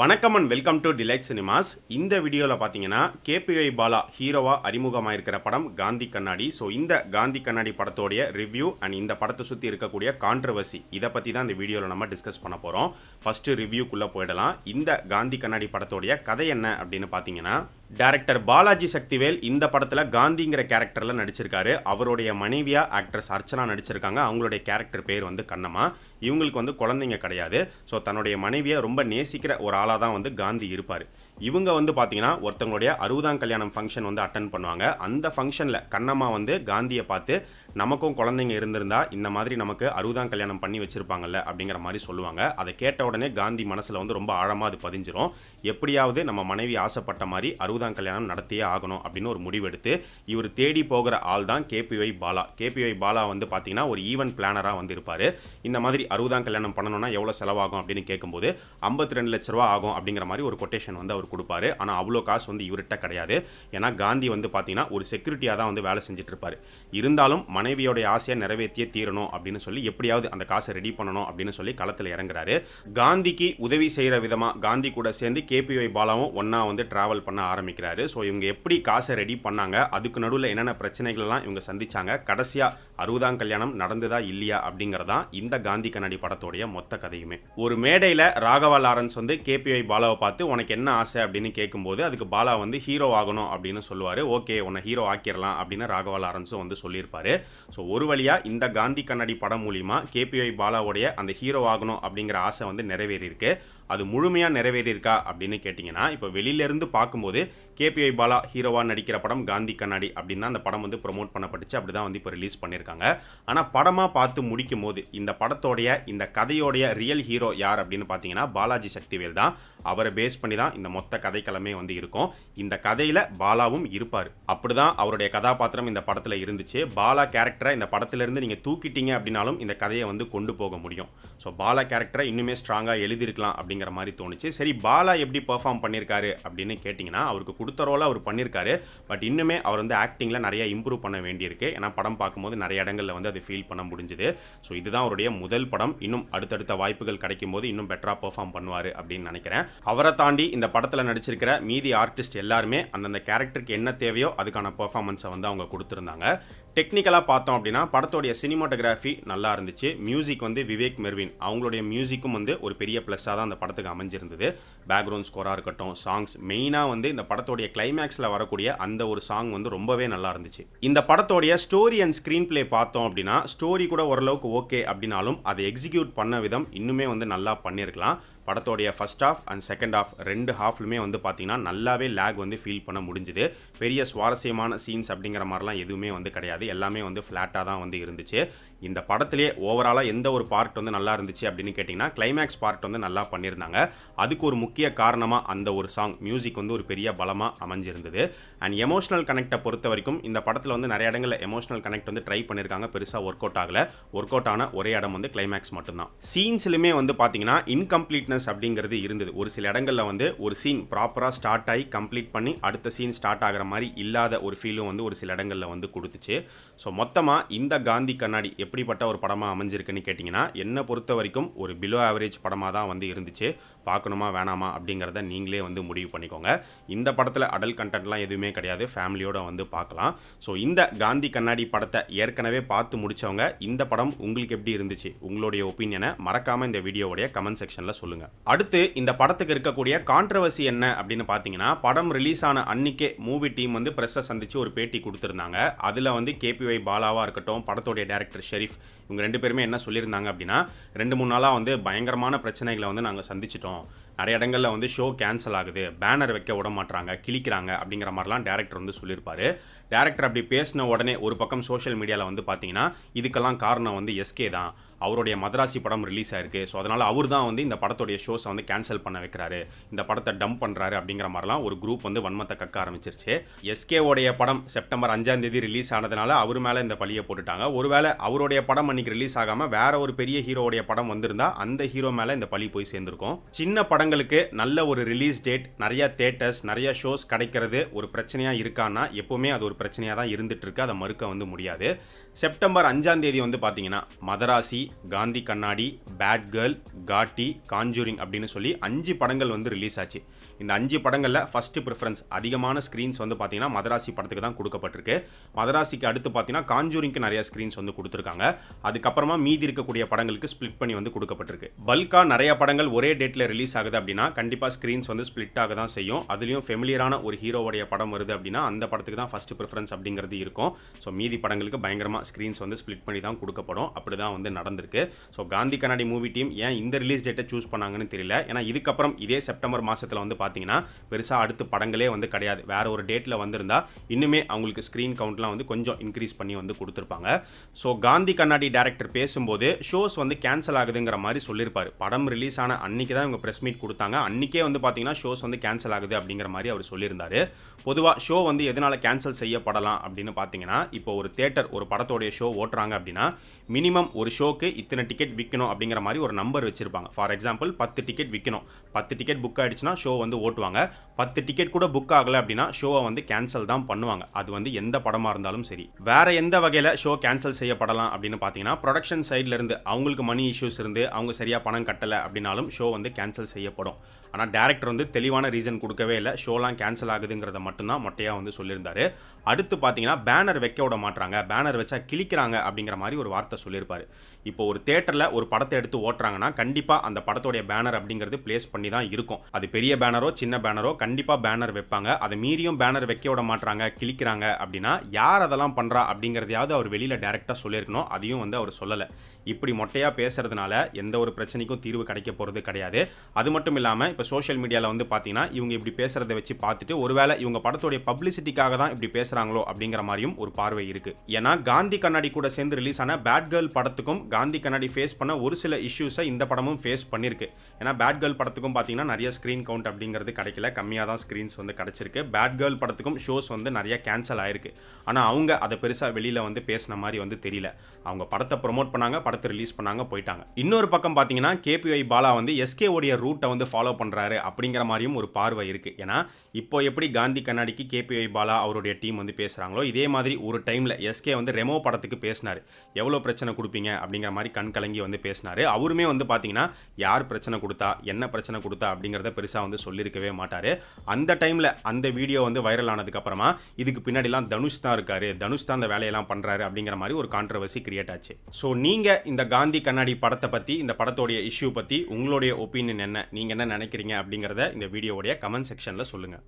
வணக்கம் and welcome to delight cinemas. இந்த வீடியோவில் பார்த்தீங்கன்னா கேபிஒய் பாலா ஹீரோவாக அறிமுகமாயிருக்கிற படம் காந்தி கண்ணாடி. ஸோ இந்த காந்தி கண்ணாடி படத்தோடைய ரிவ்யூ அண்ட் இந்த படத்தை சுற்றி இருக்கக்கூடிய கான்ட்ரவர்சி இதை பற்றி தான் இந்த வீடியோவில் நம்ம டிஸ்கஸ் பண்ண போகிறோம். ஃபஸ்ட்டு ரிவ்யூக்குள்ளே போயிடலாம். இந்த காந்தி கண்ணாடி படத்தோடைய கதை என்ன அப்படின்னு பார்த்தீங்கன்னா, டைரக்டர் பாலாஜி சக்திவேல் இந்த படத்தில் காந்திங்கிற கேரக்டரில் நடிச்சிருக்காரு. அவருடைய மனைவியா ஆக்ட்ரஸ் அர்ச்சனா நடிச்சிருக்காங்க. அவங்களுடைய கேரக்டர் பேர் வந்து கண்ணம்மா. இவங்களுக்கு வந்து குழந்தைங்க கிடையாது. ஸோ தன்னுடைய மனைவியை ரொம்ப நேசிக்கிற ஒரு ஆளாக தான் வந்து காந்தி இருப்பார். இவங்க வந்து பார்த்தீங்கன்னா ஒருத்தவங்களுடைய 60ஆம் கல்யாணம் ஃபங்க்ஷன் வந்து அட்டன் பண்ணுவாங்க. அந்த ஃபங்க்ஷனில் கண்ணம்மா வந்து காந்தியை பார்த்து, நமக்கும் குழந்தைங்க இருந்திருந்தா இந்த மாதிரி நமக்கு 60ஆம் கல்யாணம் பண்ணி வச்சிருப்பாங்கல்ல அப்படிங்கிற மாதிரி சொல்லுவாங்க. அதை கேட்ட உடனே காந்தி மனசில் வந்து ரொம்ப ஆழமாக அது பதிஞ்சிரும். எப்படியாவது நம்ம மனைவி ஆசைப்பட்ட மாதிரி 60ஆம் கல்யாணம் நடத்தியே ஆகணும் அப்படின்னு ஒரு முடிவெடுத்து இவர் தேடி போகிற ஆள் தான் கேபிஒய் பாலா. கேபிஒய் பாலா வந்து பார்த்தீங்கன்னா ஒரு ஈவென்ட் பிளானராக வந்து இருப்பார். இந்த மாதிரி 60ஆம் கல்யாணம் பண்ணணும்னா எவ்வளோ செலவாகும் அப்படின்னு கேட்கும்போது 52 லட்ச ரூபா ஆகும் அப்படிங்கிற மாதிரி ஒரு கொட்டேஷன் வந்து அவர் கொடுப்பாரு. ஆனால் அவ்வளோ காசு வந்து இவர்கிட்ட கிடையாது. ஏன்னா காந்தி வந்து பார்த்தீங்கன்னா ஒரு செக்யூரிட்டியாக தான் வந்து வேலை செஞ்சுட்டு இருப்பார். இருந்தாலும் மனைவியோடைய ஆசையை நிறைவேற்றியே தீரணும் அப்படின்னு சொல்லி எப்படியாவது அந்த காசை ரெடி பண்ணணும் அப்படின்னு சொல்லி களத்தில் இறங்குறாரு. காந்திக்கு உதவி செய்கிற விதமாக காந்தி கூட சேர்ந்து கேபிஒய் பாலாவும் ஒன்றா வந்து டிராவல் பண்ண ஆரம்பிக்கிறாரு. ஸோ இவங்க எப்படி காசை ரெடி பண்ணாங்க, அதுக்கு நடுவில் என்னென்ன பிரச்சனைகள்லாம் இவங்க சந்திச்சாங்க, கடைசியாக 60ஆம் கல்யாணம் நடந்ததா இல்லையா அப்படிங்கிறதான் இந்த காந்தி கண்ணாடி படத்தோடைய மொத்த கதையுமே. ஒரு மேடையில் ராகவா லாரன்ஸ் வந்து கேபிஒய் பாலாவை பார்த்து உனக்கு என்ன ஆசை அப்படின்னு கேட்கும்போது அதுக்கு பாலா வந்து ஹீரோ ஆகணும் அப்படின்னு சொல்லுவார். ஓகே, உன்னை ஹீரோ ஆக்கிடலாம் அப்படின்னு ராகவா லாரன்ஸும் வந்து சொல்லியிருப்பாரு. ஸோ ஒரு வழியாக இந்த காந்தி கண்ணாடி படம் மூலிமா கேபிஒய் பாலாவுடைய அந்த ஹீரோ ஆகணும் அப்படிங்கிற ஆசை வந்து நிறைவேறியிருக்கு. அது முழுமையாக நிறைவேறியிருக்கா அப்படின்னு கேட்டிங்கன்னா, இப்போ வெளியிலேருந்து பார்க்கும்போது கேபிஒய் பாலா ஹீரோவாக நடிக்கிற படம் காந்தி கண்ணாடி அப்படின்னு தான் அந்த படம் வந்து ப்ரொமோட் பண்ணப்பட்டுச்சு. அப்படி தான் வந்து இப்போ ரிலீஸ் பண்ணியிருக்காங்க. ஆனால் படமாக பார்த்து முடிக்கும் போது இந்த படத்தோடைய இந்த கதையோடைய ரியல் ஹீரோ யார் அப்படின்னு பார்த்தீங்கன்னா பாலாஜி சக்திவேல் தான். அவரை பேஸ் பண்ணி தான் இந்த மொத்த கதைக்களமே வந்து இருக்கும். இந்த கதையில் பாலாவும் இருப்பார். அப்படி தான் அவருடைய கதாபாத்திரம் இந்த படத்தில் இருந்துச்சு. பாலா கேரக்டரை இந்த படத்திலிருந்து நீங்கள் தூக்கிட்டீங்க அப்படின்னாலும் இந்த கதையை வந்து கொண்டு போக முடியும். ஸோ பாலா கேரக்டரை இன்னுமே ஸ்ட்ராங்காக எழுதியிருக்கலாம் அப்படிங்கிற மாதிரி தோணுச்சு. சரி, பாலா எப்படி பெர்ஃபார்ம் பண்ணியிருக்காரு அப்படின்னு கேட்டிங்கன்னா, அவருக்கு கொடுத்த ரோலை அவர் பண்ணியிருக்காரு. பட் இன்னுமே அவர் வந்து ஆக்டிங்கில் நிறைய இம்ப்ரூவ் பண்ண வேண்டியிருக்கு. ஏன்னா படம் பார்க்கும்போது நிறைய இடங்களில் வந்து அது ஃபீல் பண்ண முடிஞ்சுது. ஸோ இதுதான் அவருடைய முதல் படம். இன்னும் அடுத்தடுத்த வாய்ப்புகள் கிடைக்கும் போது இன்னும் பெட்டராக பெர்ஃபார்ம் பண்ணுவார் அப்படின்னு நினைக்கிறேன். அவரை தாண்டி இந்த படத்தில் நடிச்சிருக்கிற மீதி ஆர்டிஸ்ட் எல்லாருமே அந்தந்த கேரக்டருக்கு என்ன தேவையோ அதுக்கான பெர்ஃபார்மன்ஸை வந்து அவங்க கொடுத்துருந்தாங்க. டெக்னிக்கலாக பார்த்தோம் அப்படின்னா படத்தோடைய சினிமாட்டோகிராஃபி நல்லா இருந்துச்சு. மியூசிக் வந்து விவேக் மெர்வின் அவங்களுடைய மியூசிக்கும் வந்து ஒரு பெரிய ப்ளஸ்ஸாக தான் அந்த படத்துக்கு அமைஞ்சிருந்தது. பேக்ரவுண்ட் ஸ்கோராக இருக்கட்டும், சாங்ஸ், மெயினாக வந்து இந்த படத்தோடைய கிளைமேக்ஸில் வரக்கூடிய அந்த ஒரு சாங் வந்து ரொம்பவே நல்லா இருந்துச்சு. இந்த படத்தோடைய ஸ்டோரி அண்ட் ஸ்க்ரீன் பிளே பார்த்தோம் அப்படின்னா ஸ்டோரி கூட ஓரளவுக்கு ஓகே அப்படின்னாலும் அதை எக்ஸிக்யூட் பண்ண விதம் இன்னுமே வந்து நல்லா பண்ணியிருக்கலாம். படத்தோடைய first half and second half ரெண்டு ஹாஃப்லுமே வந்து பார்த்தீங்கன்னா நல்லாவே லேக் வந்து ஃபீல் பண்ண முடிஞ்சுது. பெரிய சுவாரஸ்யமான சீன்ஸ் அப்படிங்கிற மாதிரிலாம் எதுவுமே வந்து கிடையாது. எல்லாமே வந்து ஃப்ளாட்டாக தான் வந்து இருந்துச்சு. இந்த படத்திலே ஓவராலாக எந்த ஒரு பார்ட் வந்து நல்லா இருந்துச்சு அப்படின்னு கேட்டிங்கன்னா கிளைமேக்ஸ் பார்ட் வந்து நல்லா பண்ணியிருந்தாங்க. அதுக்கு ஒரு முக்கிய காரணமாக அந்த ஒரு சாங் மியூசிக் வந்து ஒரு பெரிய பலமாக அமைஞ்சிருந்தது. அண்ட் எமோஷனல் கனெக்டை பொறுத்த வரைக்கும் இந்த படத்தில் வந்து நிறைய இடங்களில் எமோஷனல் கனெக்ட் வந்து ட்ரை பண்ணியிருக்காங்க. பெருசாக ஒர்க் அவுட் ஆகலை. ஒர்க் அவுட் ஆன ஒரே இடம் வந்து கிளைமேக்ஸ் மட்டும்தான். சீன்ஸ்லுமே வந்து பார்த்தீங்கன்னா இன்கம்ப்ளீட்னஸ் அப்படிங்கிறது இருந்தது. ஒரு சில இடங்களில் வந்து ஒரு சீன் ப்ராப்பராக ஸ்டார்ட் ஆகி கம்ப்ளீட் பண்ணி அடுத்த சீன் ஸ்டார்ட் ஆகிற மாதிரி இல்லாத ஒரு ஃபீலும் வந்து ஒரு சில இடங்களில் வந்து கொடுத்துச்சு. ஸோ மொத்தமாக இந்த காந்தி கண்ணாடி எப்படிப்பட்ட ஒரு படமாக அமைஞ்சிருக்குன்னு கேட்டிங்கன்னா, என்னை பொறுத்த வரைக்கும் ஒரு பிலோ ஆவரேஜ் படமாக தான் வந்து இருந்துச்சு. பார்க்கணுமா வேணாமா அப்படிங்கிறத நீங்களே வந்து முடிவு பண்ணிக்கோங்க. இந்த படத்தில் அடல்ட் கண்டென்ட்லாம் எதுவுமே கிடையாது. ஃபேமிலியோடு வந்து பார்க்கலாம். ஸோ இந்த காந்தி கண்ணாடி படத்தை ஏற்கனவே பார்த்து முடித்தவங்க இந்த படம் உங்களுக்கு எப்படி இருந்துச்சு, உங்களுடைய ஒப்பீனியனை மறக்காமல் இந்த வீடியோவுடைய கமெண்ட் செக்ஷனில் சொல்லுங்கள். அடுத்து இந்த படத்துக்கு இருக்கக்கூடிய கான்ட்ரவர்சி என்ன அப்படின்னு பார்த்தீங்கன்னா, படம் ரிலீஸ் ஆன அன்னிக்கே மூவி டீம் வந்து ப்ரெஸ்ஸை சந்தித்து ஒரு பேட்டி கொடுத்துருந்தாங்க. அதில் வந்து கேபிஒய் பாலாவாக இருக்கட்டும், படத்தோடைய டைரக்டர் ஷெரீஃப், இவங்க ரெண்டு பேருமே என்ன சொல்லியிருந்தாங்க அப்படின்னா, 2-3 நாளாக வந்து பயங்கரமான பிரச்சனைகளை வந்து நாங்கள் சந்திச்சிட்டோம். நிறைய இடங்களில் வந்து ஷோ கேன்சல் ஆகுது, பேனர் வைக்க விட மாட்டாங்க, கிழிக்கிறாங்க அப்படிங்கிற மாதிரிலாம் டேரக்டர் வந்து சொல்லியிருப்பாரு. டேரக்டர் அப்படி பேசின உடனே ஒரு பக்கம் சோஷியல் மீடியாவில் வந்து பார்த்தீங்கன்னா இதுக்கெல்லாம் காரணம் வந்து எஸ்கே தான். அவருடைய மதராசி படம் ரிலீஸ் ஆயிருக்கு. ஸோ அதனால் அவர் தான் வந்து இந்த படத்தோடைய ஷோஸை வந்து கேன்சல் பண்ண வைக்கிறாரு, இந்த படத்தை டம்ப் பண்ணுறாரு அப்படிங்கிற மாதிரிலாம் ஒரு குரூப் வந்து வன்மத்தை கக்க ஆரம்பிச்சிருச்சு. எஸ்கேவோடைய படம் செப்டம்பர் 5ஆம் தேதி ரிலீஸ் ஆனதுனால அவர் மேலே இந்த பழியை போட்டுட்டாங்க. ஒருவேளை அவருடைய படம் அன்றைக்கி ரிலீஸ் ஆகாமல் வேற ஒரு பெரிய ஹீரோடைய படம் வந்திருந்தா அந்த ஹீரோ மேலே இந்த பழி போய் சேர்ந்துருக்கும். சின்ன படங்கள் படங்களுக்கு நல்ல ஒரு ரிலீஸ் டேட், நிறைய தியேட்டர்ஸ், நிறைய ஷோஸ் கிடைக்கிறது ஒரு பிரச்சனையாக இருக்கான்னா எப்போவுமே அது ஒரு பிரச்சனையாக தான் இருந்துட்டு இருக்கு. அதை மறுக்க வந்து முடியாது. செப்டம்பர் 5ஆம் தேதி வந்து பார்த்தீங்கன்னா மதராசி, காந்தி கண்ணாடி, பேட் கேர்ள், காட்டி, காஞ்சூரிங் அப்படின்னு சொல்லி 5 படங்கள் வந்து ரிலீஸ் ஆச்சு. இந்த 5 படங்களில் ஃபர்ஸ்ட் ப்ரிஃபரன்ஸ் அதிகமான ஸ்க்ரீன்ஸ் வந்து பார்த்தீங்கன்னா மதராசி படத்துக்கு தான் கொடுக்கப்பட்டிருக்கு. மதராசிக்கு அடுத்து பார்த்தீங்கன்னா காஞ்சூரிங்க்கு நிறைய ஸ்க்ரீன்ஸ் வந்து கொடுத்துருக்காங்க. அதுக்கப்புறமா மீதி இருக்கக்கூடிய படங்களுக்கு ஸ்ப்ளிட் பண்ணி வந்து கொடுக்கப்பட்டிருக்கு. பல்கா நிறைய படங்கள் ஒரே டேட்டில் ரிலீஸ் ஆகுது அப்படின்னா கண்டிப்பாக ஸ்க்ரீன்ஸ் வந்து ஸ்ப்ளிட் ஆக தான் செய்யும். அதுலேயும் ஃபெமிலியரான ஒரு ஹீரோவுடைய படம் வருது அப்படின்னா அந்த படத்துக்கு தான் ஃபர்ஸ்ட் ப்ரிஃபரன்ஸ் அப்படிங்கிறது இருக்கும். ஸோ மீதி படங்களுக்கு பயங்கரமாக ஸ்க்ரீன்ஸ் வந்து ஸ்ப்ளிட் பண்ணி தான் கொடுக்கப்படும். அப்படி தான் வந்து நடந்திருக்கு. ஸோ காந்தி கண்ணாடி மூவி டீம் ஏன் இந்த ரிலீஸ் டேட்டை சூஸ் பண்ணாங்கன்னு தெரியல. ஏன்னா இதுக்கப்புறம் இதே செப்டம்பர் மாதத்தில் வந்து பார்த்தீங்கன்னா பெருசாக அடுத்து படங்களே வந்து கிடையாது. வேற ஒரு டேட்டில் வந்திருந்தா இன்னுமே அவங்களுக்கு ஸ்க்ரீன் கவுண்ட்லாம் வந்து கொஞ்சம் இன்க்ரீஸ் பண்ணி வந்து கொடுத்துருப்பாங்க. ஸோ காந்தி கண்ணாடி டைரக்டர் பேசும்போது ஷோஸ் வந்து கேன்சல் ஆகுதுங்கிற மாதிரி சொல்லியிருப்பாரு. படம் ரிலீஸ் ஆன அன்னைக்கு தான் இவங்க ப்ரெஸ் மீட் கொடுத்தாங்க. அன்னைக்கே வந்து பார்த்தீங்கன்னா ஷோஸ் வந்து கேன்சல் ஆகுது அப்படிங்கிற மாதிரி அவர் சொல்லியிருந்தாரு. பொதுவாக ஷோ வந்து எதனால் கேன்சல் செய்யப்படலாம் அப்படின்னு பார்த்தீங்கன்னா, இப்போ ஒரு தியேட்டர் ஒரு படத்தோடைய ஷோ ஓட்டுறாங்க அப்படின்னா மினிமம் ஒரு ஷோக்கு இத்தனை டிக்கெட் விற்கணும் அப்படிங்கிற மாதிரி ஒரு நம்பர் வச்சிருப்பாங்க. ஃபார் எக்ஸாம்பிள் 10 டிக்கெட் விற்கணும். 10 டிக்கெட் புக் ஆயிடுச்சுன்னா ஷோ வந்து ஓட்டுவாங்க. 10 டிக்கெட் கூட புக் ஆகலை அப்படின்னா ஷோவை வந்து கேன்சல் தான் பண்ணுவாங்க. அது வந்து எந்த படமாக இருந்தாலும் சரி. வேற எந்த வகையில் ஷோ கேன்சல் செய்யப்படலாம் அப்படின்னு பார்த்தீங்கன்னா, ப்ரொடக்ஷன் சைடில் இருந்து அவங்களுக்கு மணி இஷ்யூஸ் இருந்து அவங்க சரியாக பணம் கட்டலை அப்படின்னாலும் ஷோ வந்து கேன்சல் செய்யப்படும். ஆனால் டேரக்டர் வந்து தெளிவான ரீசன் கொடுக்கவே இல்லை. ஷோலாம் கேன்சல் ஆகுதுங்கிறத மட்டும்தான் மொட்டையாக வந்து சொல்லியிருந்தாரு. அடுத்து பார்த்தீங்கன்னா பேனர் வைக்க விட மாட்டாங்க, பேனர் வச்சா கிழிக்கிறாங்க அப்படிங்கிற மாதிரி ஒரு வார்த்தை சொல்லியிருப்பாரு. இப்போ ஒரு தியேட்டரில் ஒரு படத்தை எடுத்து ஓட்டுறாங்கன்னா கண்டிப்பாக அந்த படத்தோடைய பேனர் அப்படிங்கிறது பிளேஸ் பண்ணி தான் இருக்கும். அது பெரிய பேனரோ சின்ன பேனரோ கண்டிப்பாக பேனர் வைப்பாங்க. அதை மீறியும் பேனர் வைக்க விட மாட்டாங்க, கிழிக்கிறாங்க அப்படின்னா யார் அதெல்லாம் பண்ணுறா அப்படிங்கிறதையாவது அவர் வெளியில் டேரெக்டாக சொல்லியிருக்கணும். அதையும் வந்து அவர் சொல்லலை. இப்படி மொட்டையாக பேசுறதுனால எந்த ஒரு பிரச்சனைக்கும் தீர்வு கிடைக்க போகிறது கிடையாது. அது மட்டும் இல்லாமல் இப்போ சோஷியல் மீடியாவில் வந்து பார்த்தீங்கன்னா இவங்க இப்படி பேசுறதை வச்சு பார்த்துட்டு ஒருவேளை இவங்க படத்தோடைய பப்ளிசிட்டிக்காக தான் இப்படி பேசுகிறாங்களோ அப்படிங்கிற மாதிரியும் ஒரு பார்வை இருக்குது. ஏன்னா காந்தி கண்ணாடி கூட சேர்ந்து ரிலீஸ் ஆன பேட் கேர்ள் படத்துக்கும் காந்தி கண்ணாடி ஃபேஸ் பண்ண ஒரு சில இஷ்யூஸை இந்த படமும் ஃபேஸ் பண்ணியிருக்கு. ஏன்னா பேட் கேர்ள் படத்துக்கும் பார்த்தீங்கன்னா நிறைய ஸ்க்ரீன் கவுண்ட் அப்படிங்கிறது கிடைக்கல, கம்மியாக தான் ஸ்க்ரீன்ஸ் வந்து கிடச்சிருக்கு. பேட் கேர்ள் படத்துக்கும் ஷோஸ் வந்து நிறைய கேன்சல் ஆயிருக்கு. ஆனால் அவங்க அதை பெருசாக வெளியில் வந்து பேசின மாதிரி வந்து தெரியல. அவங்க படத்தை ப்ரொமோட் பண்ணாங்க, படத்தை ரிலீஸ் பண்ணாங்க, போயிட்டாங்க. இன்னொரு பக்கம் பார்த்தீங்கன்னா கேபிஒய் பாலா வந்து எஸ்கே உடைய ரூட்டை வந்து ஃபாலோ பண்ணுறாரு அப்படிங்கிற மாதிரியும் ஒரு பார்வை இருக்குது. ஏன்னா இப்போ எப்படி காந்தி கண்ணாடிக்கு கேபிஒய் பாலா அவருடைய டீம் வந்து பேசுகிறாங்களோ இதே மாதிரி ஒரு டைமில் எஸ்கே வந்து ரெமோ படத்துக்கு பேசினார். எவ்வளோ பிரச்சனை கொடுப்பீங்க அப்படிங்கிற மாதிரி கண் கலங்கி வந்து பேசினார். அவருமே வந்து பார்த்தீங்கன்னா யார் பிரச்சனை கொடுத்தா என்ன பிரச்சனை கொடுத்தா அப்படிங்கிறத பெருசாக வந்து சொல்லியிருக்கவே மாட்டார். அந்த டைமில் அந்த வீடியோ வந்து வைரல் ஆனதுக்கப்புறமா இதுக்கு பின்னாடிலாம் தனுஷ் தான் இருக்காரு, தனுஷ் தான் அந்த வேலையெல்லாம் பண்ணுறாரு அப்படிங்கிற மாதிரி ஒரு கான்ட்ரவர்சி கிரியேட் ஆச்சு. ஸோ நீங்கள் இந்த காந்தி கண்ணாடி படத்தை பற்றி, இந்த படத்தோடைய இஷ்யூ பற்றி உங்களுடைய ஒப்பீனியன் என்ன, நீங்கள் என்ன நினைக்கிறீங்க அப்படிங்கிறத இந்த வீடியோவுடைய கமெண்ட் செக்ஷனில் சொல்லுங்கள்.